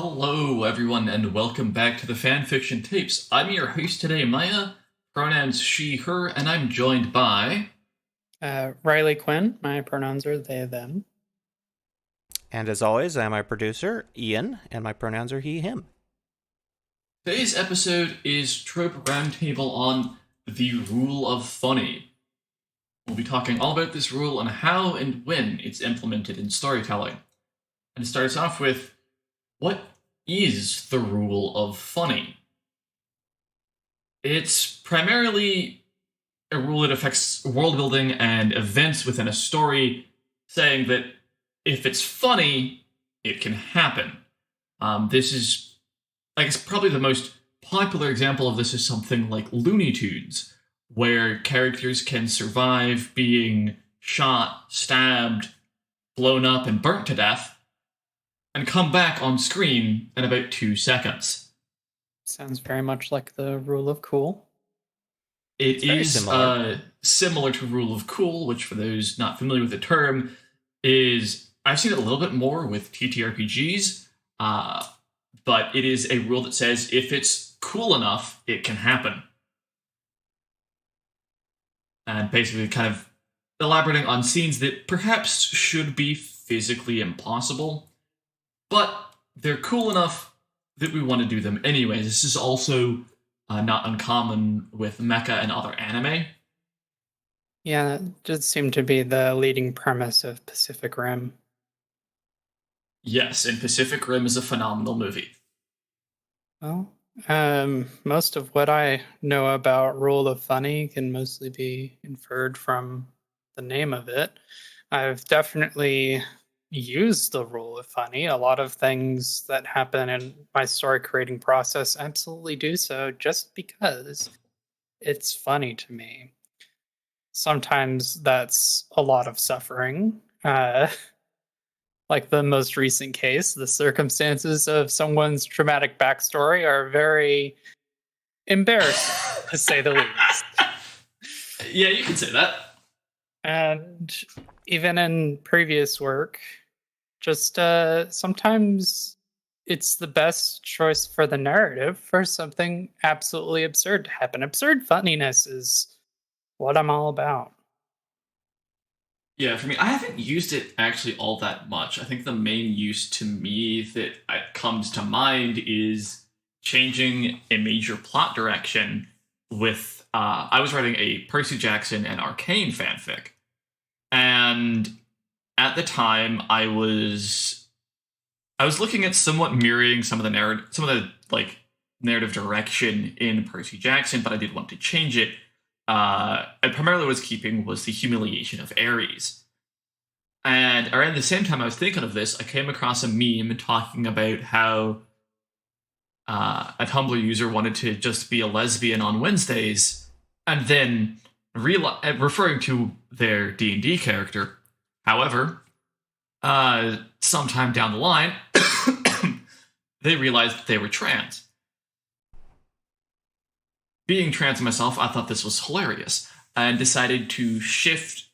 Hello, everyone, and welcome back to the Fanfiction Tapes. I'm your host today, Maya, pronouns she, her, and I'm joined by. Riley Quinn. My pronouns are they, them. And as always, I'm my producer, Ian, and my pronouns are he, him. Today's episode is Trope Roundtable on the rule of funny. We'll be talking all about this rule and how and when it's implemented in storytelling. And it starts off with, what is the rule of funny? It's primarily a rule that affects world building and events within a story, saying that if it's funny, it can happen. This is, I guess, probably the most popular example of this is something like Looney Tunes, where characters can survive being shot, stabbed, blown up, and burnt to death, and come back on screen in about 2 seconds. Sounds very much like the rule of cool. It is similar. Similar to Rule of Cool, which, for those not familiar with the term, is I've seen it a little bit more with TTRPGs, but it is a rule that says if it's cool enough, it can happen. And basically, kind of elaborating on scenes that perhaps should be physically impossible, but they're cool enough that we want to do them anyways. This is also not uncommon with mecha and other anime. Yeah, that did seem to be the leading premise of Pacific Rim. Yes, and Pacific Rim is a phenomenal movie. Well, most of what I know about Rule of Funny can mostly be inferred from the name of it. I've definitely used the Rule of Funny. A lot of things that happen in my story creating process absolutely do so just because it's funny to me. Sometimes that's a lot of suffering. Like the most recent case, the circumstances of someone's traumatic backstory are very embarrassing, to say the least. Yeah, you can say that. And even in previous work, just sometimes it's the best choice for the narrative for something absolutely absurd to happen. Absurd funniness is what I'm all about. Yeah, for me, I haven't used it actually all that much. I think the main use to me that comes to mind is changing a major plot direction with. I was writing a Percy Jackson and Arcane fanfic, and at the time I was looking at somewhat mirroring some of the narrative direction in Percy Jackson, but I did want to change it. And primarily what I was keeping was the humiliation of Ares. And around the same time I was thinking of this, I came across a meme talking about how a Tumblr user wanted to just be a lesbian on Wednesdays, and then referring to their D&D character. However, sometime down the line, they realized that they were trans. Being trans myself, I thought this was hilarious, and decided to shift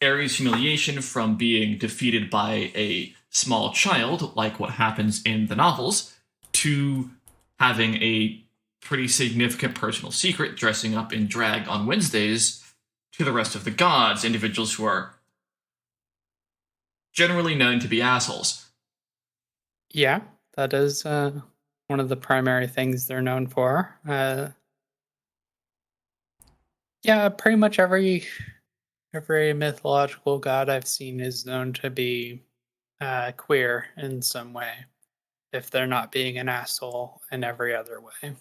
Ares' humiliation from being defeated by a small child, like what happens in the novels, to having a pretty significant personal secret, dressing up in drag on Wednesdays to the rest of the gods, individuals who are generally known to be assholes. Yeah, that is one of the primary things they're known for. Yeah, pretty much every mythological god I've seen is known to be queer in some way, if they're not being an asshole in every other way.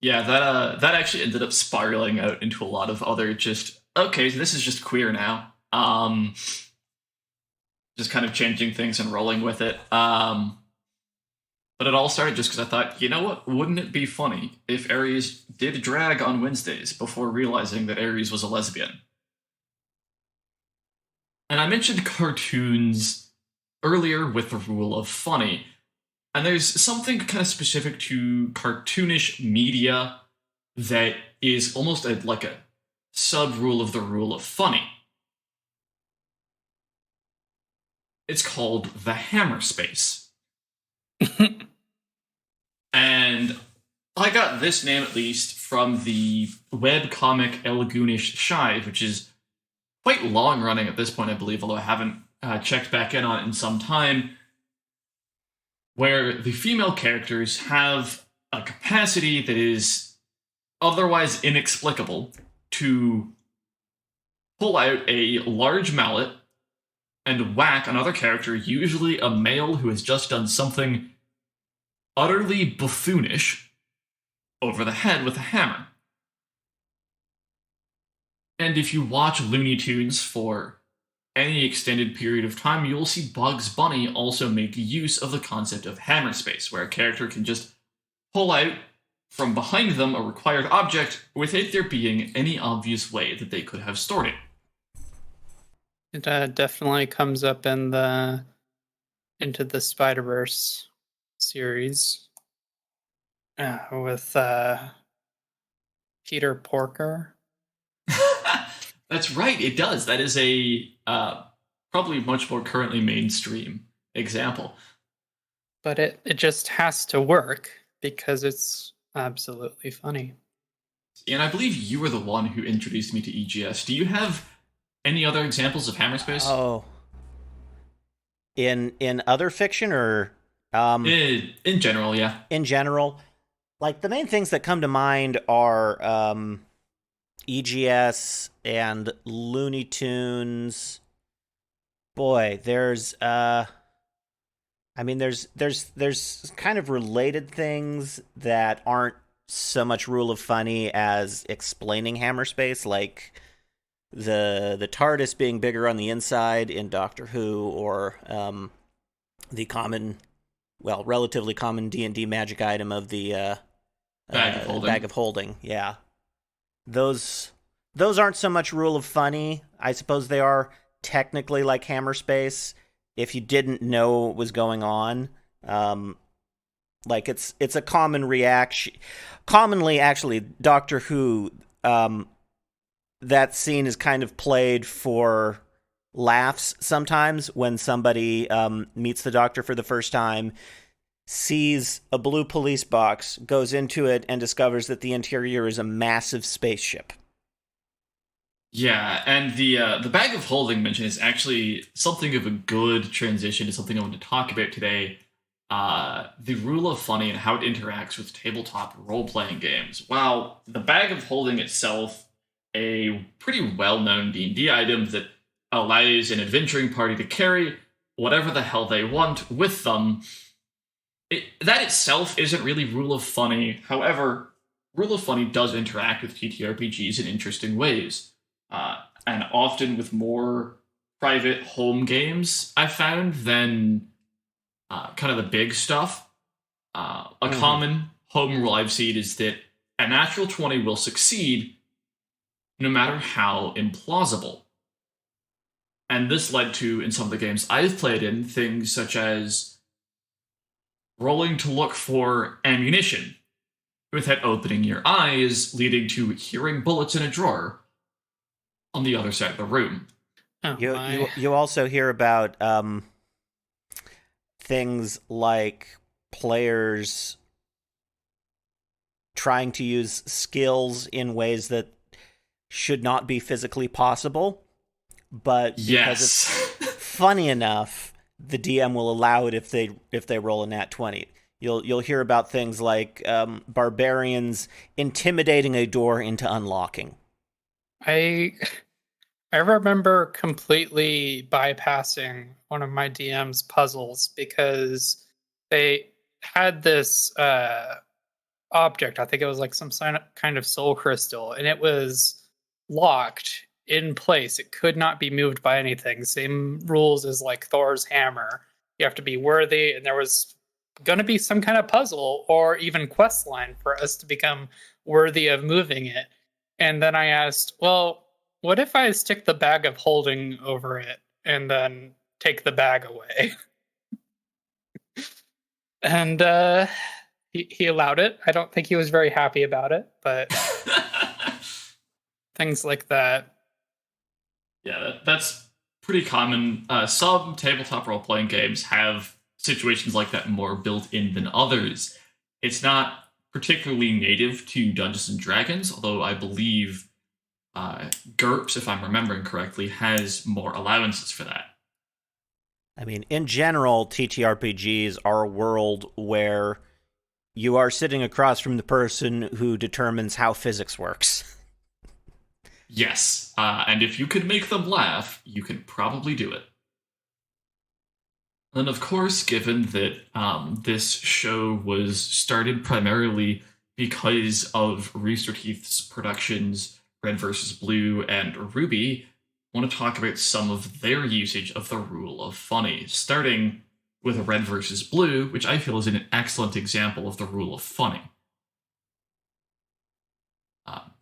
Yeah, that actually ended up spiraling out into a lot of other just okay, so this is just queer now. Just kind of changing things and rolling with it. But it all started just because I thought, you know what? Wouldn't it be funny if Ares did drag on Wednesdays before realizing that Ares was a lesbian? And I mentioned cartoons earlier with the rule of funny. And there's something kind of specific to cartoonish media that is almost like a sub-rule of the rule of funny. It's called the hammer space. I got this name at least from the webcomic Elgoonish Shive, which is quite long running at this point, I believe, although I haven't checked back in on it in some time, where the female characters have a capacity that is otherwise inexplicable to pull out a large mallet and whack another character, usually a male who has just done something utterly buffoonish, over the head with a hammer. And if you watch Looney Tunes for any extended period of time, you will see Bugs Bunny also make use of the concept of hammer space, where a character can just pull out from behind them a required object without there being any obvious way that they could have stored it. It definitely comes up in the Into the Spider-Verse series with Peter Porker. That's right, it does. That is a probably much more currently mainstream example. But it just has to work because it's absolutely funny. And I believe you were the one who introduced me to EGS. Do you have any other examples of hammer space? Oh. In other fiction or in general, yeah. In general, like the main things that come to mind are EGS and Looney Tunes. Boy, there's kind of related things that aren't so much rule of funny as explaining hammer space, like the TARDIS being bigger on the inside in Doctor Who, or the relatively common D&D magic item of the bag of holding. Yeah, those aren't so much rule of funny. I suppose they are technically like hammer space if you didn't know what was going on. Like it's a common reaction. Commonly, actually, Doctor Who, that scene is kind of played for laughs sometimes when somebody meets the Doctor for the first time, sees a blue police box, goes into it, and discovers that the interior is a massive spaceship. Yeah, and the bag of holding mention is actually something of a good transition to something I want to talk about today. The rule of funny and how it interacts with tabletop role-playing games. While the bag of holding itself, a pretty well-known D&D item that allows an adventuring party to carry whatever the hell they want with them, that itself isn't really rule of funny. However, rule of funny does interact with TTRPGs in interesting ways. And often with more private home games, I've found, than kind of the big stuff. A common home rule I've seen is that a natural 20 will succeed no matter how implausible. And this led to, in some of the games I've played in, things such as rolling to look for ammunition without opening your eyes, leading to hearing bullets in a drawer on the other side of the room. You also hear about things like players trying to use skills in ways that should not be physically possible, but because it's funny enough, the DM will allow it if they roll a nat 20. You'll hear about things like barbarians intimidating a door into unlocking. I remember completely bypassing one of my DM's puzzles because they had this object. I think it was like some kind of soul crystal, and it was locked in place. It could not be moved by anything. Same rules as like Thor's hammer. You have to be worthy, and there was going to be some kind of puzzle or even quest line for us to become worthy of moving it. And then I asked, well, what if I stick the bag of holding over it and then take the bag away? And he allowed it. I don't think he was very happy about it, but things like that. Yeah, that's pretty common. Some tabletop role-playing games have situations like that more built in than others. It's not particularly native to Dungeons and Dragons, although I believe GURPS, if I'm remembering correctly, has more allowances for that. I mean, in general, TTRPGs are a world where you are sitting across from the person who determines how physics works. Yes, and if you can make them laugh, you can probably do it. And of course, given that this show was started primarily because of Rooster Teeth's productions, Red vs. Blue and Ruby, I want to talk about some of their usage of the rule of funny, starting with Red vs. Blue, which I feel is an excellent example of the rule of funny.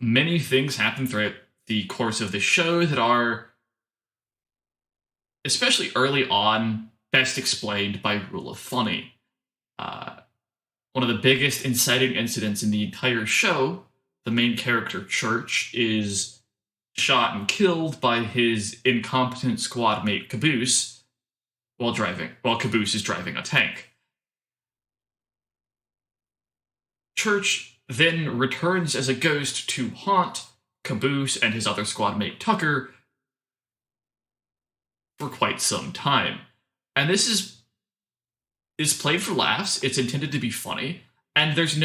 Many things happen throughout the course of the show that are, especially early on, best explained by rule of funny. One of the biggest inciting incidents in the entire show, the main character Church is shot and killed by his incompetent squad mate Caboose while Caboose is driving a tank. Church then returns as a ghost to haunt Caboose and his other squad mate Tucker for quite some time. And this is played for laughs, it's intended to be funny, and there's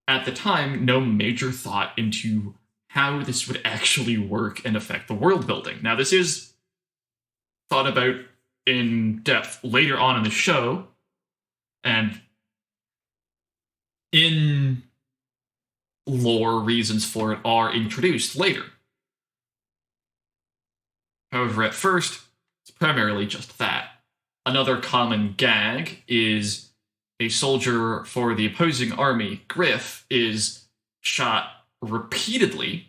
at the time, no major thought into how this would actually work and affect the world building. Now, this is thought about in depth later on in the show, and in lore reasons for it are introduced later. However, at first, it's primarily just that. Another common gag is a soldier for the opposing army, Griff, is shot repeatedly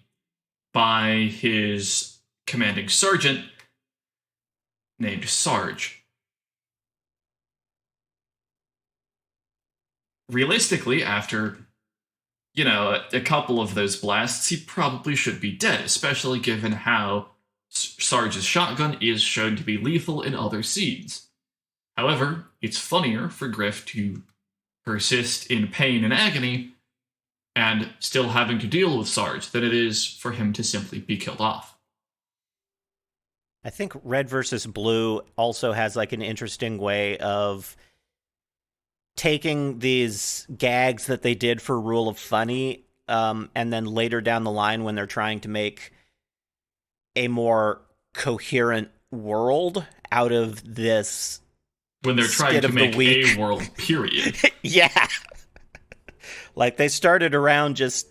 by his commanding sergeant named Sarge. Realistically, after, a couple of those blasts, he probably should be dead, especially given how Sarge's shotgun is shown to be lethal in other scenes. However, it's funnier for Griff to persist in pain and agony and still having to deal with Sarge than it is for him to simply be killed off. I think Red vs. Blue also has like an interesting way of taking these gags that they did for Rule of Funny, and then later down the line when they're trying to make a more coherent world out of this. When they're trying to make a world, period. Yeah. Like, they started around just,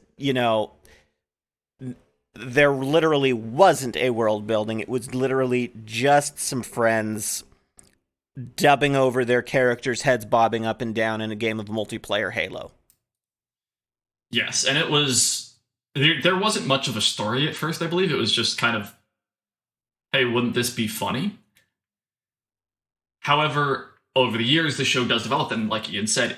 there literally wasn't a world building. It was literally just some friends dubbing over their characters' heads bobbing up and down in a game of multiplayer Halo. Yes, and it was... There wasn't much of a story at first, I believe. It was just kind of, hey, wouldn't this be funny? However, over the years, the show does develop, and like Ian said,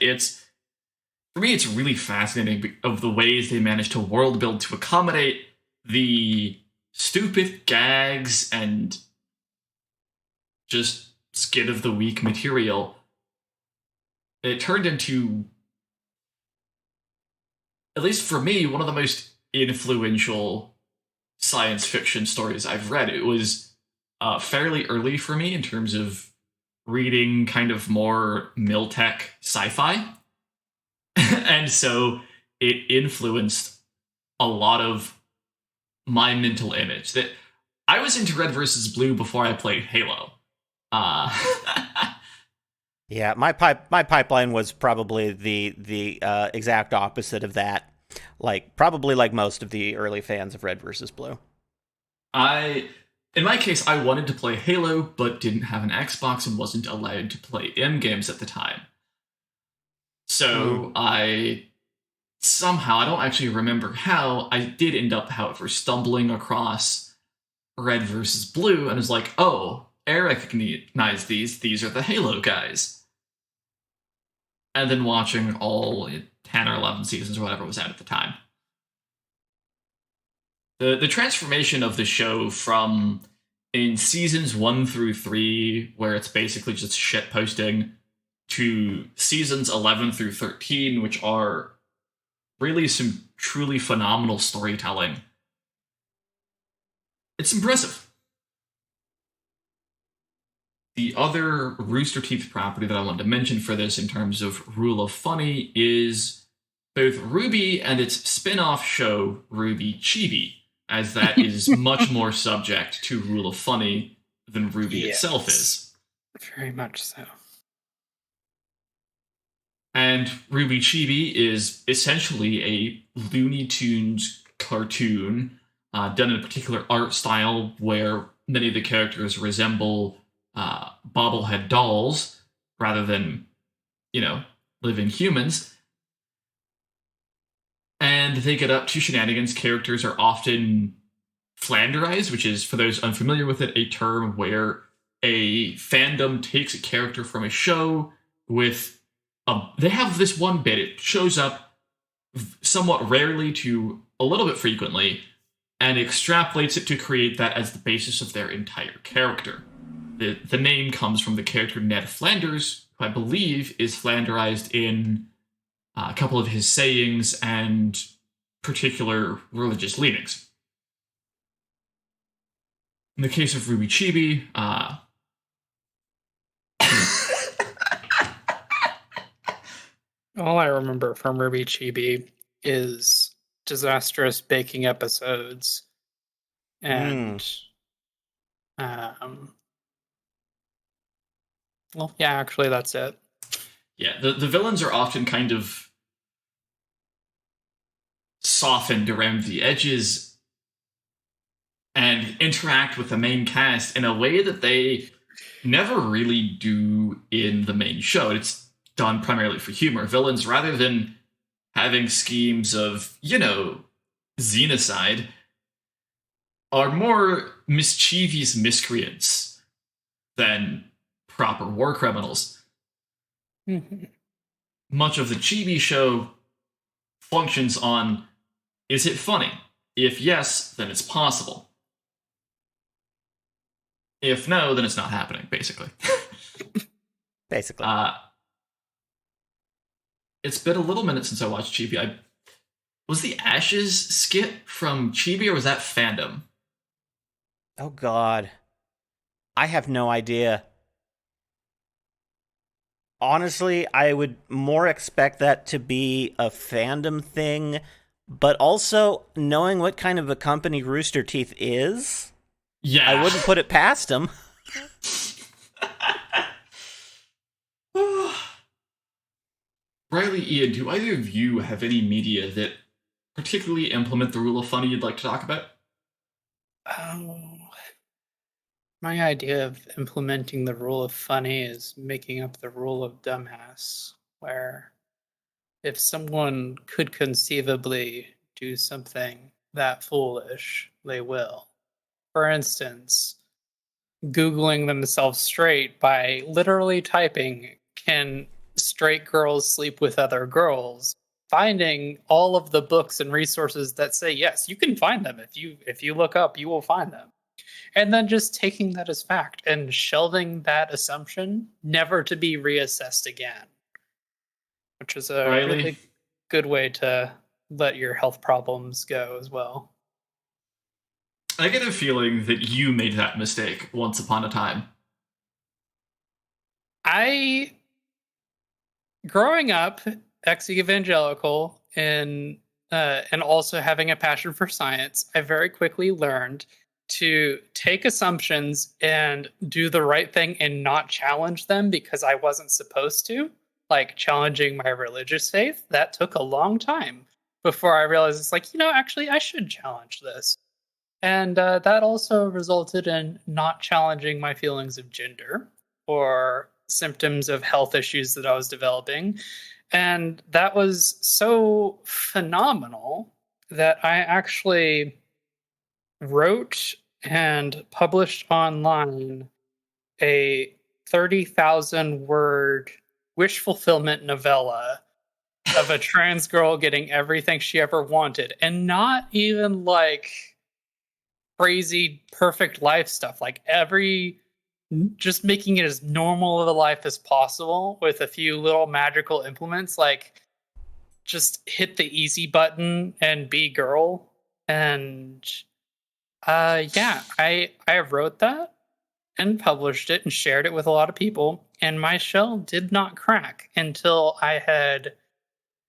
for me, it's really fascinating of the ways they managed to world build to accommodate the stupid gags and just skid of the week material. It turned into, at least for me, one of the most influential science fiction stories I've read. It was fairly early for me in terms of reading kind of more Miltech sci-fi. And so it influenced a lot of my mental image. That I was into Red vs. Blue before I played Halo. Yeah, my pipeline was probably the exact opposite of that. Probably like most of the early fans of Red vs. Blue. In my case, I wanted to play Halo, but didn't have an Xbox and wasn't allowed to play M-games at the time. So I don't actually remember how, I did end up, however, stumbling across Red vs. Blue and was like, oh, I recognize these are the Halo guys. And then watching all 10 or 11 seasons or whatever was out at the time. The transformation of the show from in seasons 1 through 3, where it's basically just shit posting, to seasons 11 through 13, which are really some truly phenomenal storytelling. It's impressive. The other Rooster Teeth property that I wanted to mention for this in terms of rule of funny is both RWBY and its spin-off show, RWBY Chibi, as that is much more subject to rule of funny than RWBY itself is. Very much so. And RWBY Chibi is essentially a Looney Tunes cartoon done in a particular art style where many of the characters resemble bobblehead dolls rather than, living humans. And they get up to shenanigans. Characters are often flanderized, which is, for those unfamiliar with it, a term where a fandom takes a character from a show with they have this one bit. It shows up somewhat rarely to a little bit frequently and extrapolates it to create that as the basis of their entire character. The name comes from the character Ned Flanders, who I believe is flanderized in a couple of his sayings and particular religious leanings. In the case of RWBY Chibi, all I remember from RWBY Chibi is disastrous baking episodes and well, yeah, actually that's it. Yeah, the villains are often kind of softened around the edges and interact with the main cast in a way that they never really do in the main show. It's done primarily for humor. Villains, rather than having schemes of, xenocide, are more mischievous miscreants than proper war criminals. Mm-hmm. Much of the Chibi show functions on, is it funny? If yes, then it's possible. If no, then it's not happening, basically. Basically. It's been a little minute since I watched Chibi. Was the Ashes skit from Chibi, or was that fandom? Oh, God. I have no idea. Honestly, I would more expect that to be a fandom thing, but also, knowing what kind of a company Rooster Teeth is, yeah, I wouldn't put it past them. Riley, Ian, do either of you have any media that particularly implement the rule of funny you'd like to talk about? My idea of implementing the rule of funny is making up the rule of dumbass, where if someone could conceivably do something that foolish, they will. For instance, Googling themselves straight by literally typing, "Can straight girls sleep with other girls?" Finding all of the books and resources that say yes, you can find them. If you look up, you will find them. And then just taking that as fact and shelving that assumption, never to be reassessed again. Which is a really good way to let your health problems go as well. I get a feeling that you made that mistake once upon a time. Growing up, ex-evangelical, and also having a passion for science, I very quickly learned to take assumptions and do the right thing and not challenge them because I wasn't supposed to. Like challenging my religious faith, that took a long time before I realized it's like, actually I should challenge this. And that also resulted in not challenging my feelings of gender or symptoms of health issues that I was developing. And that was so phenomenal that I actually wrote and published online a 30,000 word wish fulfillment novella of a trans girl getting everything she ever wanted, and not even like crazy perfect life stuff. Like every just making it as normal of a life as possible with a few little magical implements, like just hit the easy button and be girl. And yeah, I wrote that and published it and shared it with a lot of people, and my shell did not crack until I had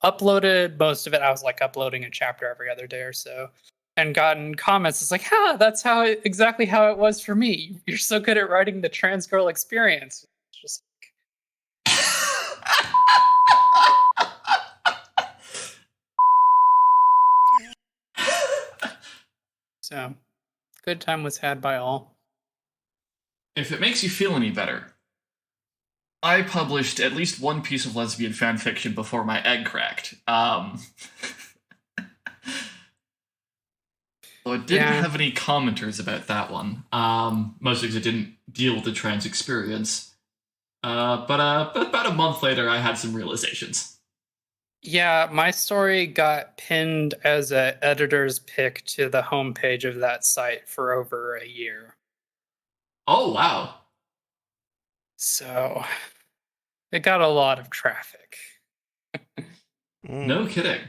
uploaded most of it. I was like uploading a chapter every other day or so, and gotten comments. It's like, that's exactly how it was for me. You're so good at writing the trans girl experience. It's just so good time was had by all. If it makes you feel any better, I published at least one piece of lesbian fan fiction before my egg cracked. So I didn't have any commenters about that one. Mostly because it didn't deal with the trans experience. But about a month later, I had some realizations. Yeah, my story got pinned as an editor's pick to the homepage of that site for over a year. Oh, wow. So it got a lot of traffic. No kidding.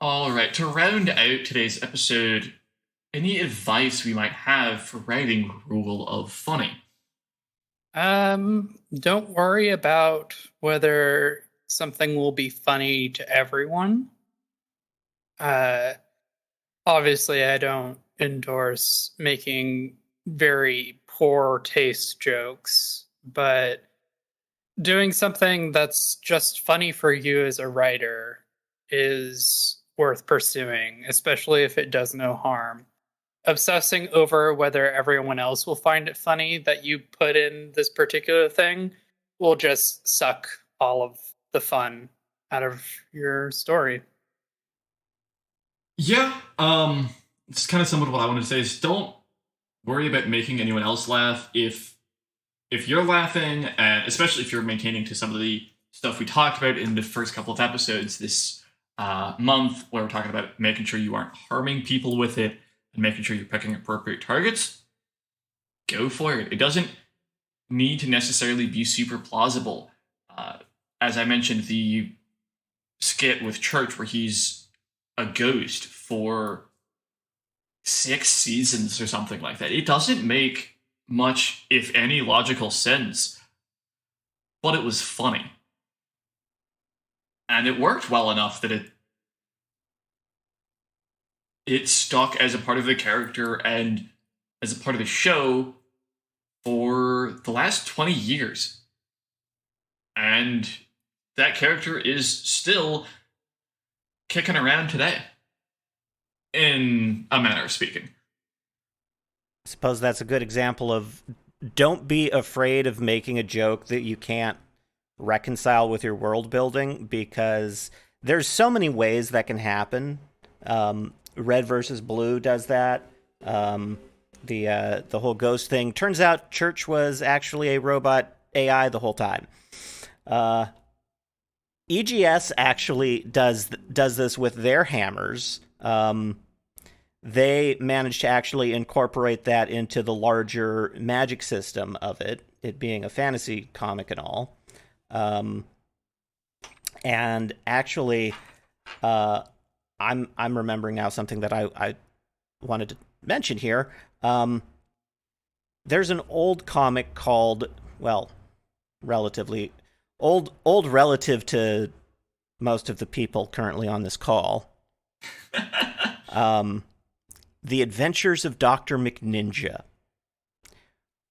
All right, to round out today's episode, any advice we might have for writing Rule of Funny? Don't worry about whether something will be funny to everyone. Obviously, I don't endorse making very poor taste jokes, but doing something that's just funny for you as a writer is worth pursuing, especially if it does no harm. Obsessing over whether everyone else will find it funny that you put in this particular thing will just suck all of the fun out of your story. Yeah, it's kind of similar to what I want to say is don't worry about making anyone else laugh. If you're laughing, and especially if you're maintaining to some of the stuff we talked about in the first couple of episodes this month, where we're talking about making sure you aren't harming people with it, and making sure you're picking appropriate targets, go for it. It doesn't need to necessarily be super plausible. As I mentioned, the skit with Church where he's a ghost for 6 seasons or something like that. It doesn't make much, if any, logical sense, but it was funny. And it worked well enough that it stuck as a part of the character and as a part of the show for the last 20 years. And that character is still kicking around today, in a manner of speaking. I suppose that's a good example of don't be afraid of making a joke that you can't reconcile with your world building, because there's so many ways that can happen. Red versus Blue does that. The whole ghost thing. Turns out Church was actually a robot AI the whole time. EGS actually does this with their hammers. They managed to actually incorporate that into the larger magic system of it being a fantasy comic and all. And actually, I'm remembering now something that I wanted to mention here. There's an old comic called, well, relatively old relative to most of the people currently on this call. The Adventures of Dr. McNinja,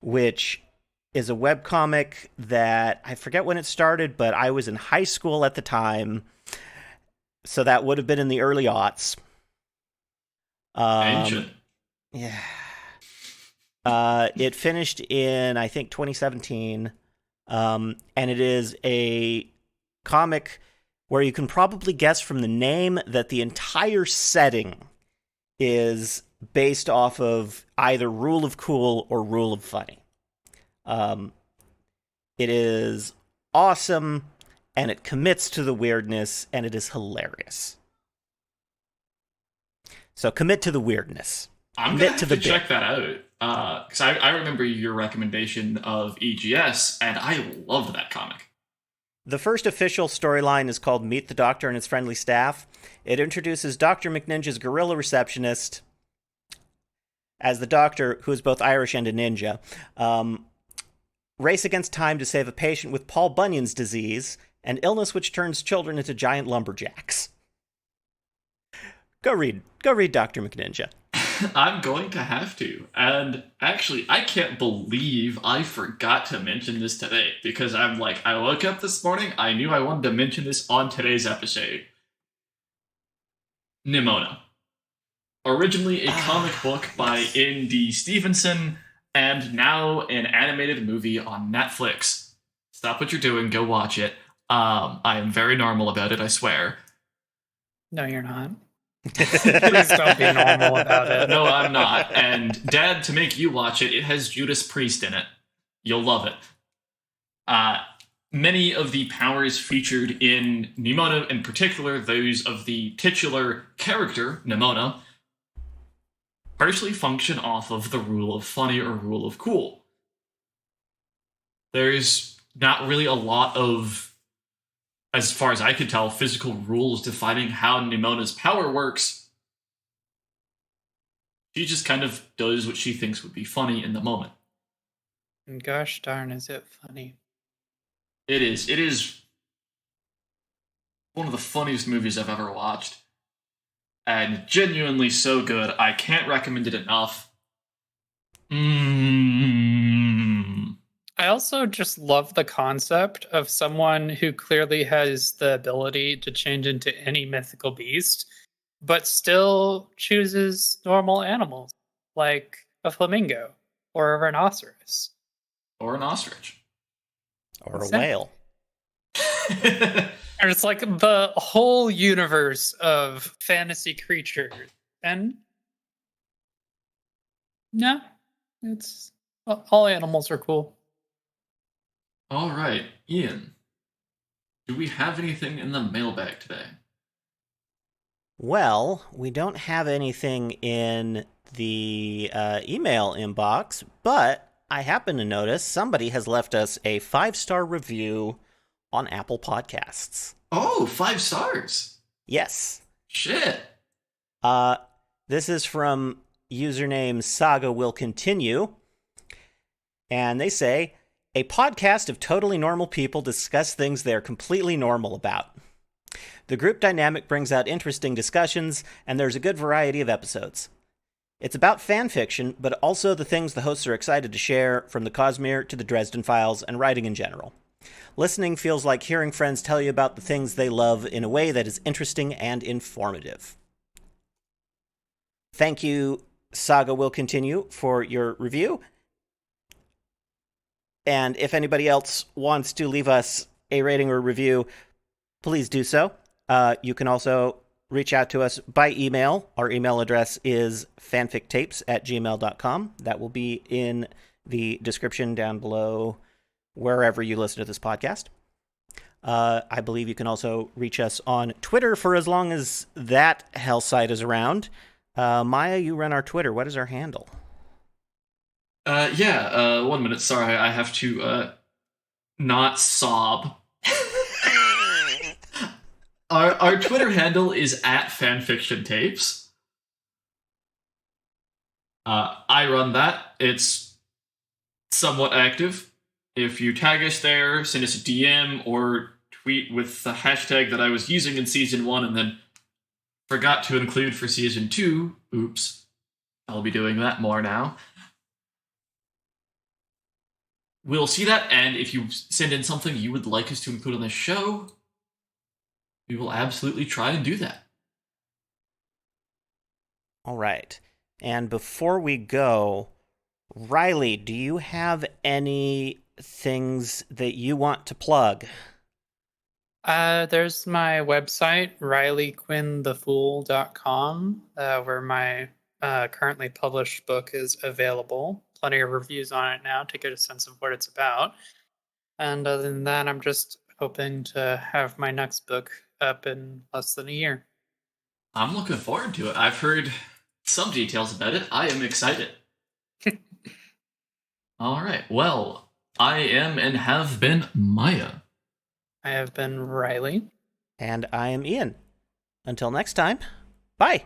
which is a webcomic that I forget when it started, but I was in high school at the time, so that would have been in the early aughts. Ancient. Yeah. It finished in, I think, 2017, and it is a comic where you can probably guess from the name that the entire setting is based off of either Rule of Cool or Rule of Funny. It is awesome, and it commits to the weirdness, and it is hilarious. So commit to the weirdness. I'm going to check that out. Because I remember your recommendation of EGS, and I loved that comic. The first official storyline is called Meet the Doctor and His Friendly Staff. It introduces Dr. McNinja's gorilla receptionist as the Doctor, who is both Irish and a ninja, race against time to save a patient with Paul Bunyan's disease, an illness which turns children into giant lumberjacks. Go read Dr. McNinja. I'm going to have to. And actually, I can't believe I forgot to mention this today, because I'm like, I woke up this morning, I knew I wanted to mention this on today's episode. Nimona. Originally a comic book by N.D. Stevenson, and now an animated movie on Netflix. Stop what you're doing, go watch it. I am very normal about it, I swear. No, you're not. Please don't be normal about it. No, I'm not. And Dad, to make you watch it, it has Judas Priest in it. You'll love it. Many of the powers featured in Nimona, in particular, those of the titular character, Nimona, partially function off of the rule of funny or rule of cool. There's not really a lot of, as far as I could tell, physical rules defining how Nimona's power works. She just kind of does what she thinks would be funny in the moment. And gosh darn, is it funny. It is. It is one of the funniest movies I've ever watched. And genuinely so good. I can't recommend it enough. I also just love the concept of someone who clearly has the ability to change into any mythical beast, but still chooses normal animals, like a flamingo, or a rhinoceros. Or an ostrich. Or a whale. And it's like the whole universe of fantasy creatures. And no, it's all animals are cool. All right, Ian. Do we have anything in the mailbag today? Well, we don't have anything in the email inbox, but I happen to notice somebody has left us a 5-star review on Apple Podcasts. Oh, 5 stars. Yes. Shit. This is from username Saga Will Continue. And they say, a podcast of totally normal people discuss things they're completely normal about. The group dynamic brings out interesting discussions, and there's a good variety of episodes. It's about fan fiction, but also the things the hosts are excited to share, from the Cosmere to the Dresden Files and writing in general. Listening feels like hearing friends tell you about the things they love in a way that is interesting and informative. Thank you, Saga Will Continue, for your review. And if anybody else wants to leave us a rating or review, please do so. You can also reach out to us by email. Our email address is fanfictapes@gmail.com. That will be in the description down below wherever you listen to this podcast. I believe you can also reach us on Twitter for as long as that hell site is around. Maya, you run our Twitter. What is our handle? 1 minute. Sorry, I have to not sob. Our Twitter handle is @fanfictiontapes. I run that. It's somewhat active. If you tag us there, send us a DM or tweet with the hashtag that I was using in Season 1 and then forgot to include for Season 2, oops, I'll be doing that more now. We'll see that, and if you send in something you would like us to include on the show, we will absolutely try and do that. All right. And before we go, Riley, do you have any things that you want to plug? There's my website, RileyQuinnTheFool.com, where my currently published book is available. Plenty of reviews on it now to get a sense of what it's about. And other than that, I'm just hoping to have my next book up in less than a year. I'm looking forward to it. I've heard some details about it. I am excited. All right. Well, I am and have been Maya. I have been Riley. And I am Ian. Until next time, bye.